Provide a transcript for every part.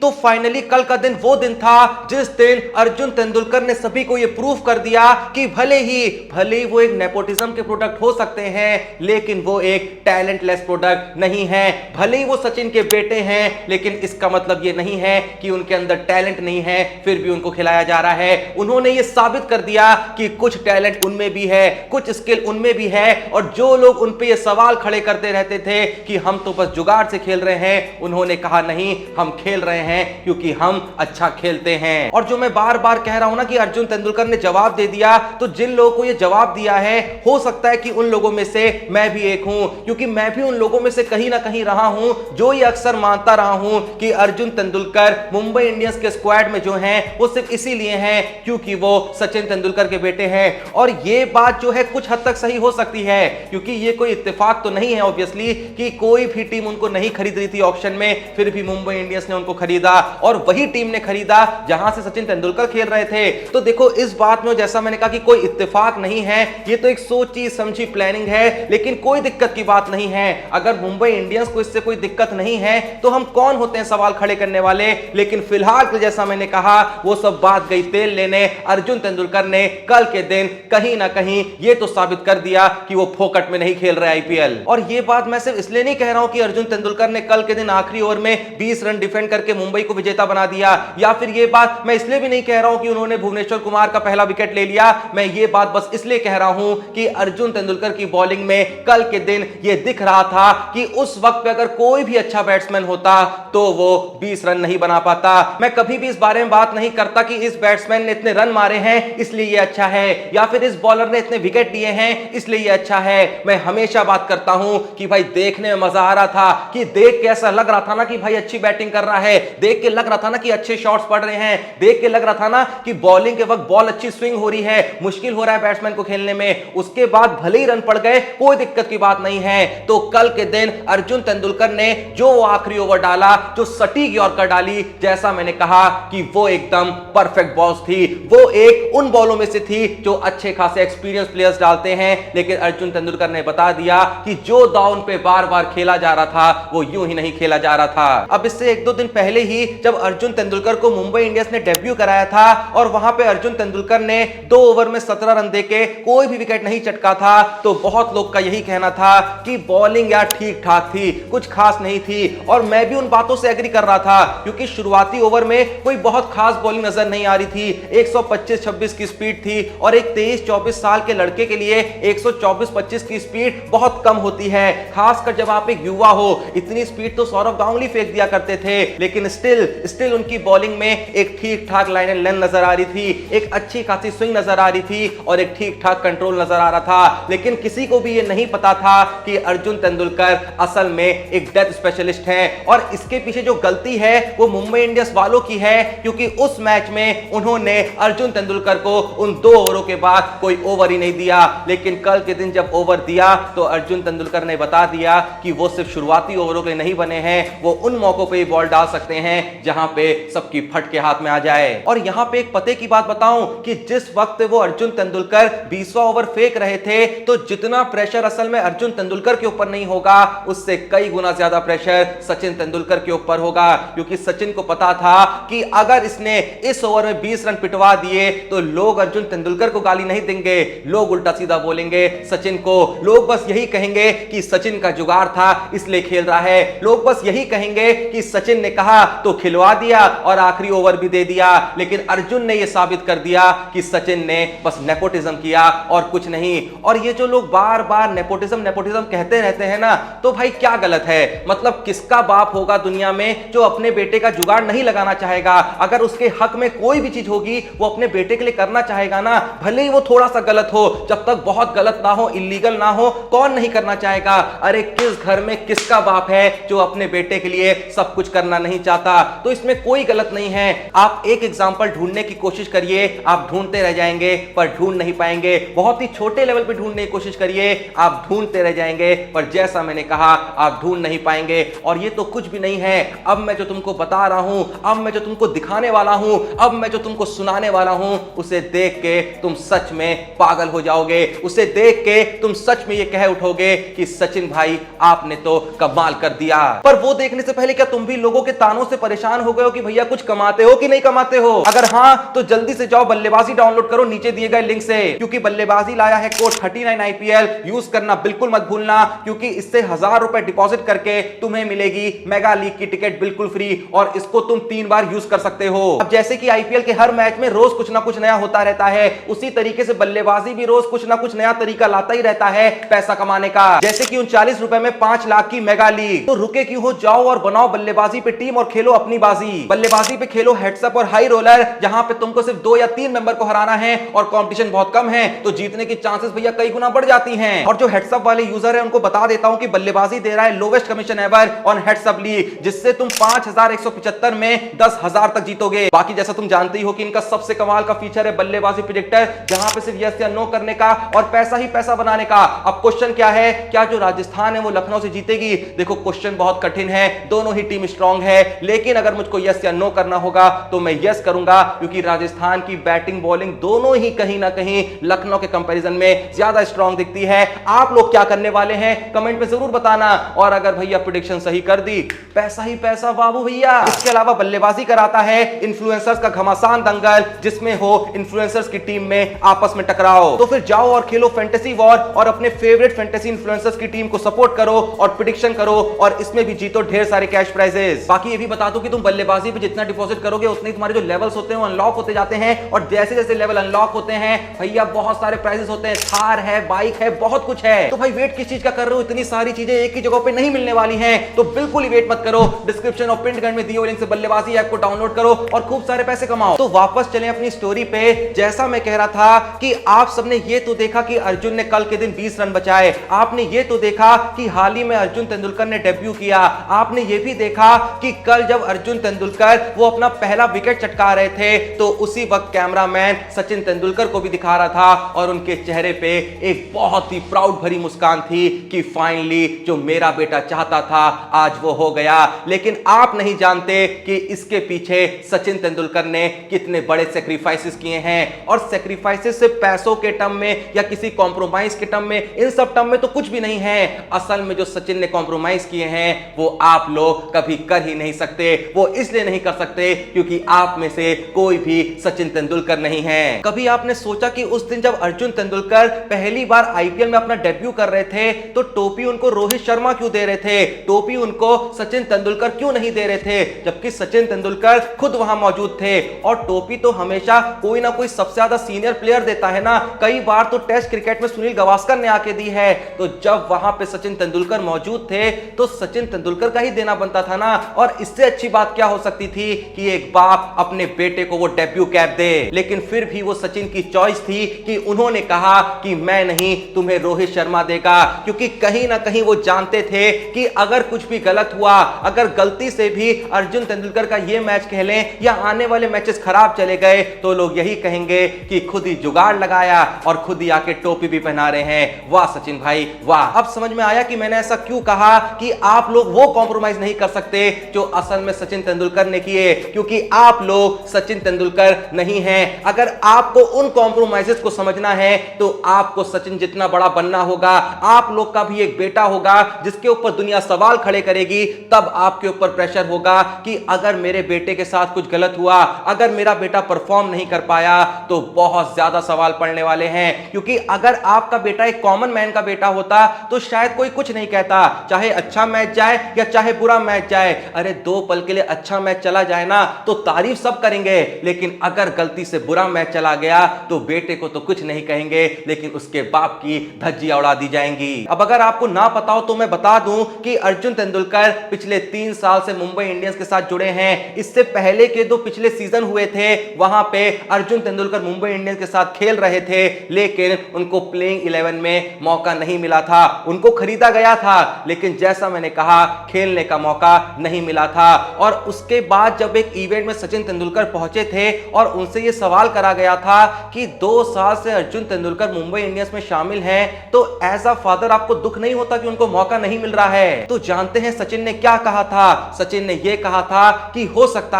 तो फाइनली कल का दिन वो दिन था जिस दिन अर्जुन तेंदुलकर ने सभी को ये प्रूफ कर दिया कि भले ही वो एक नेपोटिज्म के प्रोडक्ट हो सकते हैं, लेकिन वो एक टैलेंटलेस प्रोडक्ट नहीं है। भले ही वो सचिन के बेटे हैं, लेकिन इसका मतलब ये नहीं है कि उनके अंदर टैलेंट नहीं है, फिर भी उनको खिलाया जा रहा है। उन्होंने ये साबित कर दिया कि कुछ टैलेंट उनमें भी है, कुछ स्किल उनमें भी है। और जो लोग उन पे ये सवाल खड़े करते रहते थे कि हम तो बस जुगाड़ से खेल रहे हैं, उन्होंने कहा नहीं, हम खेल रहे हैं क्योंकि हम अच्छा खेलते हैं। और जो मैं बार बार कह रहा हूं ना कि अर्जुन तेंदुलकर ने जवाब दे दिया, तो जिन लोगों को यह जवाब दिया है, हो सकता है कि उन लोगों में से मैं भी एक हूं, क्योंकि मैं भी उन लोगों में से कहीं ना कहीं रहा हूं जो ये अक्सर मानता रहा हूं कि अर्जुन तेंदुलकर मुंबई इंडियंस के स्क्वाड में जो हैं वो सिर्फ इसीलिए हैं क्योंकि वो सचिन तेंदुलकर के बेटे हैं। और ये बात जो है कुछ हद तक सही हो सकती है, क्योंकि ये कोई इत्तेफाक तो नहीं है ऑब्वियसली कि कोई भी टीम उनको नहीं खरीद रही थी ऑक्शन में, फिर भी मुंबई इंडियंस ने उनको खरीदा और वही टीम ने खरीदा जहां से सचिन तेंदुलकर खेल रहे थे। तो देखो इस बात में जैसा मैंने कहा कि कोई इत्तेफाक नहीं है, ये तो एक सोची समझी प्लानिंग है, लेकिन कोई दिक्कत की बात नहीं है। अगर मुंबई इंडियंस को इससे कोई दिक्कत नहीं है तो हम कौन होते हैं सवाल खड़े करने वाले। लेकिन फिलहाल जैसा मैंने कहा वो सब बात गई तेल लेने। अर्जुन तेंदुलकर ने कल के दिन कहीं ना कहीं ये तो साबित कर दिया कि वो फोकट में नहीं खेल रहे आईपीएल। और ये बात मैं सिर्फ इसलिए नहीं कह रहा हूं कि अर्जुन तेंदुलकर ने कल के दिन आखिरी ओवर में 20 रन डिफेंड करके मुंबई को विजेता बना दिया, या फिर ये बात मैं इसलिए भी नहीं कह रहा हूं कि उन्होंने भुवनेश्वर कुमार का पहला विकेट ले लिया। मैं ये बात बस इसलिए कह रहा हूं कि अर्जुन तेंदुलकर की बॉलिंग में कल के दिन ये दिख रहा था कि उस वक्त पे अगर कोई भी अच्छा बैट्समैन होता तो वो 20 रन नहीं बना पाता। मैं कभी भी इस बारे में बात नहीं करता कि इस बैट्समैन ने इतने रन मारे हैं इसलिए ये अच्छा है, या फिर इस बॉलर ने इतने विकेट लिए हैं इसलिए ये अच्छा है। मैं हमेशा बात करता हूं कि भाई देखने में मजा आ रहा था, कि देख के ऐसा लग रहा था ना कि भाई अच्छी बैटिंग कर रहा है, देख के लग रहा था ना कि अच्छे शॉट्स पड़ रहे हैं, देख के लग रहा था ना कि बॉलिंग के वक्त बॉल अच्छी स्विंग हो रही है, मुश्किल हो रहा है बैट्समैन को खेलने में। उसके बाद भले ही रन पड़ गए कोई दिक्कत की बात नहीं है। तो कल के दिन अर्जुन तेंदुलकर ने जो आखिरी ओवर डाला, जो सटीक यॉर्कर डाली, जैसा मैंने कहा कि वो एकदम परफेक्ट बॉल्स थी। वो एक उन बॉलों में से थी जो अच्छे खासे एक्सपीरियंस प्लेयर्स डालते हैं, लेकिन अर्जुन तेंदुलकर ने बता दिया कि जो दाव पे बार बार खेला जा रहा था वो यूं ही नहीं खेला जा रहा था। अब इससे एक दो दिन पहले ही जब अर्जुन तेंदुलकर को मुंबई इंडियंस ने डेब्यू कराया था और वहां पे अर्जुन तेंदुलकर ने 2 ओवर में 17 रन देके कोई भी विकेट नहीं चटका था, तो बहुत लोग का यही कहना था कि बॉलिंग यार ठीक ठाक थी, कुछ खास नहीं थी। और मैं भी उन बातों से एग्री कर रहा था, क्योंकि शुरुआती ओवर में कोई बहुत खास बॉलिंग नजर नहीं आ रही थी। 125-26 की स्पीड थी और एक 23-24 साल के लड़के के लिए 124-25 की स्पीड बहुत कम होती है, खासकर जब आप एक युवा हो। इतनी स्पीड तो सौरव गांगुली फेंक दिया करते थे, लेकिन स्टिल उनकी बॉलिंग में एक ठीक ठाक लाइन एंड लेंथ नजर आ रही थी, एक अच्छी खासी स्विंग नजर आ रही थी और एक ठीक ठाक कंट्रोल नजर आ रहा था। लेकिन किसी को भी ये नहीं पता था कि अर्जुन तेंदुलकर असल में एक डेथ स्पेशलिस्ट हैं, और इसके पीछे जो गलती है वो मुंबई इंडियंस वालों की है, क्योंकि उस मैच में उन्होंने अर्जुन तेंदुलकर को उन 2 ओवरों के बाद कोई ओवर ही नहीं दिया। लेकिन कल के दिन जब ओवर दिया तो अर्जुन तेंदुलकर ने बता दिया कि वो सिर्फ शुरुआती ओवरों के लिए नहीं बने हैं, वो उन मौकों पे बॉल डाल सकते हैं जहां पे सबकी फट के हाथ में आ जाए। और यहां पे एक पते की बात बताऊं कि जिस वक्त वो अर्जुन तेंदुलकर 20वां ओवर फेंक रहे थे, तो जितना प्रेशर असल में अर्जुन तेंदुलकर के ऊपर नहीं होगा, उससे कई गुना ज्यादा प्रेशर सचिन तेंदुलकर के ऊपर होगा, क्योंकि सचिन को पता था कि अगर इसने इस ओवर में 20 रन पिटवा दिए तो लोग अर्जुन तेंदुलकर को गाली नहीं देंगे, लोग उल्टा सीधा बोलेंगे सचिन को। लोग बस यही कहेंगे कि सचिन का जुगाड़ था इसलिए खेल रहा है, लोग बस यही कहेंगे कि सचिन ने कहा तो खिलवा दिया और आखिरी ओवर भी दे दिया। लेकिन अर्जुन ने यह साबित कर दिया कि सचिन ने बस नेपोटिज्म किया और कुछ नहीं। और ये जो लोग बार बार नेपोटिज्म कहते रहते हैं ना, तो भाई क्या गलत है? मतलब किसका बाप होगा दुनिया में जो अपने बेटे का जुगाड़ नहीं लगाना चाहेगा? अगर उसके हक में कोई भी चीज होगी वो अपने बेटे के लिए करना चाहेगा ना, भले ही वो थोड़ा सा गलत हो, जब तक बहुत गलत ना हो, इलीगल ना हो, कौन नहीं करना चाहेगा? अरे किस घर में किसका बाप है जो अपने बेटे के लिए सब कुछ करना नहीं चाहता? तो इसमें कोई गलत नहीं है। आप एक एग्जांपल ढूंढने की कोशिश करिए, आप ढूंढते रह जाएंगे पर ढूंढ नहीं पाएंगे। बहुत ही छोटे लेवल पे ढूंढने की कोशिश करिए, आप ढूंढते रह जाएंगे पर जैसा मैंने कहा आप ढूंढ नहीं पाएंगे। और ये तो कुछ भी नहीं है। अब मैं जो तुमको बता रहा हूं, अब मैं जो तुमको दिखाने वाला हूं, अब मैं जो तुमको सुनाने वाला हूं, उसे देख के तुम सच में पागल हो जाओगे। उसे देख के तुम सच में ये कह उठोगे कि सचिन भाई आपने तो कमाल कर दिया। पर वो देखने से पहले क्या तुम भी लोगों के तानों से परेशान हो गए हो कि भैया कुछ कमाते हो कि नहीं कमाते हो? अगर हां तो जल्दी से जाओ बल्लेबाजी डाउनलोड करो नीचे दिए गए लिंक से, क्योंकि बल्लेबाजी लाया है कोड 39 IPL। यूज करना बिल्कुल मत भूलना, क्योंकि इससे 1000 रुपए डिपॉजिट करके तुम्हें मिलेगी मेगा लीग की टिकट बिल्कुल फ्री, और इसको तुम 3 बार यूज कर सकते हो। अब जैसे कि आईपीएल के हर मैच में रोज कुछ ना कुछ नया होता रहता है, उसी तरीके से बल्लेबाजी भी रोज कुछ ना कुछ नया तरीका लाता ही रहता है पैसा कमाने का। जैसे कि 39 रुपए में 5 लाख की मेगा लीग, तो रुके क्यों हो, जाओ और बनाओ बल्लेबाजी पे टीम और खेलो अपनी बाजी। बल्लेबाजी पे खेलो हेड्सअप और हाई रोलर, जहां पे तुमको सिर्फ 2 या 3 मेंबर को हराना है और कंपटीशन बहुत कम है, तो जीतने की चांसेस भैया कई गुना बढ़ जाती हैं। और जो हेड्सअप वाले यूजर है उनको बता देता हूं कि बल्लेबाजी दे रहा है lowest commission ever on heads up league, जिससे तुम 5175 में 10,000 तक जीतोगे। बाकी जैसा तुम जानते ही हो कि इनका सबसे कमाल का फीचर है बल्लेबाजी प्रेडिक्टर, जहां पे सिर्फ यस या नो करने का और पैसा ही पैसा बनाने का। अब क्वेश्चन क्या है, क्या जो राजस्थान है वो लखनऊ से जीतेगी? देखो क्वेश्चन बहुत कठिन है, दोनों ही टीम स्ट्रांग है, लेकिन अगर मुझको यस या नो करना होगा तो मैं यस करूंगा, क्योंकि राजस्थान की बैटिंग बॉलिंग दोनों ही कहीं ना कहीं लखनऊ के कंपैरिजन में ज्यादा स्ट्रांग दिखती है। आप लोग क्या करने वाले हैं कमेंट में जरूर बताना, और अगर भैया प्रेडिक्शन सही कर दी पैसा ही पैसा बाबू भैया। इसके अलावा बल्लेबाजी कराता है इन्फ्लुएंसर्स का घमासान दंगल, जिसमें हो इन्फ्लुएंसर्स की टीम में आपस में टकराओ। तो फिर जाओ और खेलो फैंटेसी वॉर और अपने फेवरेट फैंटेसी इन्फ्लुएंसर्स की टीम को सपोर्ट करो और प्रेडिक्शन करो, और इसमें भी जीतो ढेर सारे कैश प्राइजेस। बाकी ये भी बता दूं कि तुम बल्लेबाजी पे जितना डिपॉजिट करोगे उतने तुम्हारे जो लेवल्स होते हैं वो अनलॉक होते जाते हैं, और जैसे जैसे लेवल अनलॉक होते हैं भैया बहुत सारे प्राइजेस होते हैं, थार है, बाइक है, बहुत कुछ है। तो भाई वेट किस चीज का कर रहे हो, इतनी सारी चीजें एक ही जगह पे नहीं मिलने वाली हैं, तो बिल्कुल ही वेट मत करो। डिस्क्रिप्शन और पिन में दिए हुए लिंक से बल्लेबाजी ऐप को डाउनलोड करो और खूब सारे पैसे कमाओ। तो वापस चलें अपनी स्टोरी पे। जैसा मैं कह रहा था कि आप सबने ये तो देखा कि अर्जुन ने कल के दिन 20 रन बचाए, आपने ये तो देखा कि हाल ही में अर्जुन तेंदुलकर ने डेब्यू किया, आपने ये भी देखा कि कल जब अर्जुन तेंदुलकर वो अपना पहला विकेट चटका रहे थे तो उसी वक्त कैमरामैन सचिन तेंदुलकर को भी दिखा रहा था, और उनके चेहरे पे एक बहुत ही प्राउड भरी मुस्कान थी कि फाइनली जो मेरा बेटा चाहता था आज वो हो गया। लेकिन आप नहीं जानते कि इसके पीछे सचिन तेंदुलकर ने कितने बड़े सेक्रीफाइसेस किए हैं, और सेक्रीफाइसेस से पैसों के टर्म में या किसी कॉम्प्रोमाइज के टर्म में, इन सब टर्म में तो कुछ भी नहीं है। असल में जो सचिन ने कॉम्प्रोमाइज किए हैं वो आप लोग कभी कर ही नहीं सकते। वो इसलिए नहीं कर सकते क्योंकि आप में से कोई भी सचिन तेंदुलकर नहीं है। कभी आपने सोचा कि उस दिन जब अर्जुन तेंदुलकर पहली बार आईपीएल में अपना डेब्यू कर रहे थे तो टोपी उनको रोहित शर्मा क्यों दे रहे थे, टोपी उनको सचिन तेंदुलकर क्यों नहीं दे रहे थे, जबकि सचिन तेंदुलकर खुद वहां मौजूद थे। और टोपी तो हमेशा कोई ना कोई सबसे ज्यादा सीनियर प्लेयर देता है ना, कई बार तो टेस्ट क्रिकेट में सुनील गावस्कर ने आके दी है, तो जब वहां पे सचिन तेंदुलकर मौजूद थे तो सचिन तेंदुलकर का ही देना बनता था ना। और इससे अच्छी बात क्या हो सकती थी कि एक बाप अपने बेटे को वो डेब्यू कैप दे। लेकिन फिर भी वो सचिन की चॉइस थी कि उन्होंने कहा कि मैं नहीं, तुम्हें रोहित शर्मा देगा, क्योंकि कहीं ना कहीं वो जानते थे कि अगर कुछ भी गलत हुआ, अगर गलती से भी अर्जुन तेंदुलकर का ये मैच कह लें या आने वाले मैचेस खराब चले गए तो लोग यही कहेंगे कि खुद ही जुगाड़ लगाया और खुद ही आके टोपी भी पहना रहे हैं। वाह सचिन भाई वाह। अब समझ में आया कि मैंने ऐसा क्यों कहा कि आप लोग वो कॉम्प्रोमाइज नहीं कर सकते जो असल में सचिन तेंदुलकर ने किए, क्योंकि आप लोग सचिन तेंदुलकर नहीं हैं। अगर आपको उन कॉम्प्रोमाइजेस को समझना है तो आपको सचिन जितना बड़ा बनना होगा। आप लोग का भी एक बेटा होगा जिसके ऊपर दुनिया सवाल खड़े करेगी, तब आपके ऊपर प्रेशर होगा कि अगर मेरे बेटे के साथ कुछ गलत हुआ, अगर मेरा बेटा परफॉर्म नहीं कर पाया तो बहुत ज्यादा सवाल पड़ने वाले हैं। क्योंकि अगर आपका बेटा एक कॉमन मैन का बेटा होता तो शायद कोई कुछ नहीं कहता, चाहे अच्छा मैच जाए या चाहे बुरा मैच जाए। अरे 2 पल के लिए अच्छा मैच चला जाए ना तो तारीफ सब करेंगे, लेकिन अगर गलती से बुरा मैच चला गया तो बेटे को तो कुछ नहीं कहेंगे, लेकिन उसके बाप की धज्जियां उड़ा दी जाएंगी। अब अगर आपको ना पता हो तो मैं बता दूं कि अर्जुन तेंदुलकर पिछले 3 साल से मुंबई इंडियंस के साथ जुड़े हैं। इससे पहले के 2 पिछले सीजन हुए थे, वहां पे अर्जुन तेंदुलकर मुंबई इंडियंस के साथ खेल रहे थे, लेकिन उनको प्लेइंग 11 में मौका नहीं मिला था। उनको खरीदा गया था, लेकिन जैसा मैंने कहा खेलने का मौका नहीं मिला था। और उसके बाद जब एक इवेंट में सचिन तेंदुलकर पहुंचे थे और उनसे यह सवाल करा गया था कि 2 साल से अर्जुन तेंदुलकर मुंबई इंडियंस में शामिल हैं, तो एज अ फादर आपको दुख नहीं होता कि उनको मौका नहीं मिल रहा है? तो जानते हैं सचिन ने क्या कहा था? सचिन ने यह कहा था कि हो सकता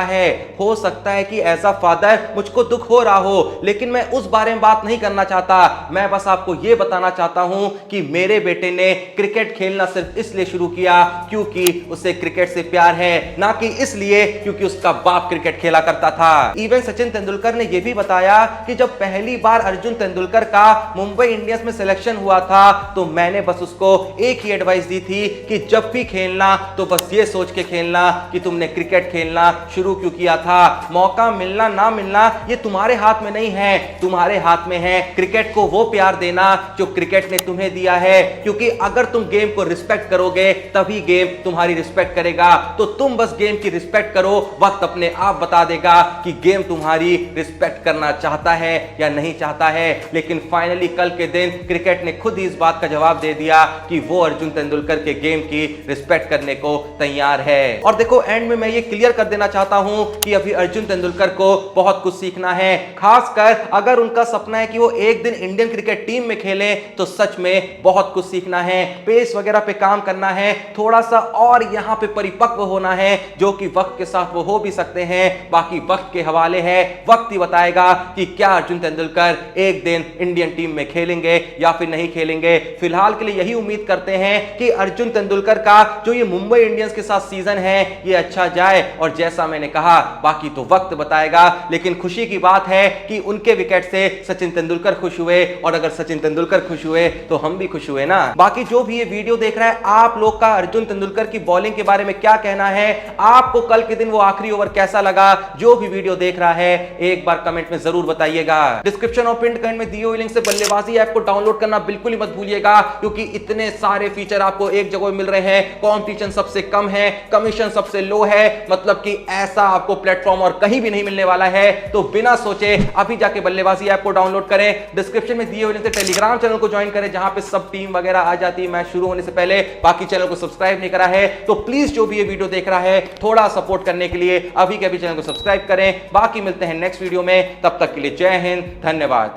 है कि एज अ फादर मुझको दुख हो रहा हो, लेकिन मैं उस बारे में बात नहीं करना चाहता। मैं बस आपको यह बताना चाहता हूं कि मेरे बेटे ने क्रिकेट खेलना सिर्फ इसलिए शुरू किया क्योंकि उसे क्रिकेट से प्यार है, ना कि इसलिए क्योंकि उसका बाप क्रिकेट खेला करता था। इवन सचिन तेंदुलकर ने यह भी बताया कि जब पहली बार अर्जुन तेंदुलकर का मुंबई इंडियंस में सिलेक्शन हुआ था तो मैंने बस उसको एक ही एडवाइस दी थी कि जब भी खेलना तो बस ये सोच के खेलना कि तुमने क्रिकेट खेलना शुरू क्यों किया था। मौका मिलना ना मिलना ये तुम्हारे हाथ में नहीं है, तुम्हारे हाथ में है क्रिकेट को वो प्यार देना जो क्रिकेट ने तुम्हें दिया है। क्योंकि अगर तुम गेम को रिस्पेक्ट करोगे तभी गेम तुम्हारी रिस्पेक्ट करेगा। तो तुम बस गेम की रिस्पेक्ट करो, वक्त अपने आप बता देगा कि गेम तुम्हारी रिस्पेक्ट करना चाहता है या नहीं चाहता है। लेकिन फाइनली कल के दिन क्रिकेट ने खुद ही इस बात का जवाब दे दिया कि वो अर्जुन तेंदुलकर के गेम की रिस्पेक्ट करने को तैयार है। और देखो एंड में मैं ये क्लियर कर देना चाहता हूं कि अभी अर्जुन तेंदुलकर को बहुत कुछ सीखना है। खासकर अगर उनका सपना है कि वो एक दिन इंडियन क्रिकेट टीम में खेले तो सच में बहुत कुछ सीखना है, पेस वगैरह पे काम करना है, थोड़ा सा और यहां पे परिपक्व होना है, जो कि वक्त के साथ वो हो भी सकते हैं। बाकी वक्त के हवाले है, वक्त ही बताएगा कि क्या अर्जुन तेंदुलकर एक दिन इंडियन टीम में खेलेंगे या फिर नहीं खेलेंगे। फिलहाल के लिए यही उम्मीद करते हैं कि अर्जुन तेंदुलकर का जो ये मुंबई इंडियंस के साथ सीजन है ये अच्छा जाए। और जैसा मैंने कहा बाकी तो वक्त बताएगा। लेकिन खुशी की बात है कि उनके विकेट से सचिन तेंदुलकर खुश हुए, और अगर सचिन तेंदुलकर खुश हुए तो हम भी खुश हुए ना। बाकी जो भी ये वीडियो देख रहा है, आप लोग का अर्जुन तेंदुलकर की बॉलिंग के बारे में क्या कहना है? आपको कल के दिन वो आखिरी ओवर कैसा लगा? जो भी वीडियो देख रहा है एक बार कमेंट में जरूर बताइएगा। डिस्क्रिप्शन और पिन कमेंट में दिए हुए लिंक से बल्लेबाजी ऐप को डाउनलोड करना बिल्कुल ही मत भूलिएगा, क्योंकि इतने सारे फीचर आपको एक जगह मिल रहे हैं। कंपटीशन सबसे कम है, कमीशन सबसे लो है, मतलब कि ऐसा आपको प्लेटफॉर्म और कहीं भी नहीं मिलने वाला है। तो बिना सोचे अभी जाके बल्लेबाजी ऐप को डाउनलोड करें। डिस्क्रिप्शन में दिए हुए लिंक से टेलीग्राम चैनल को ज्वाइन करें, जहां पे सब टीम वगैरह आ जाती है मैच शुरू होने से पहले। बाकी चैनल को सब्सक्राइब नहीं करा है तो प्लीज जो भी ये वीडियो देख रहा है थोड़ा सपोर्ट करने के लिए अभी के अभी चैनल को सब्सक्राइब करें। बाकी मिलते हैं नेक्स्ट वीडियो में, तब तक के लिए जय हिंद, धन्यवाद।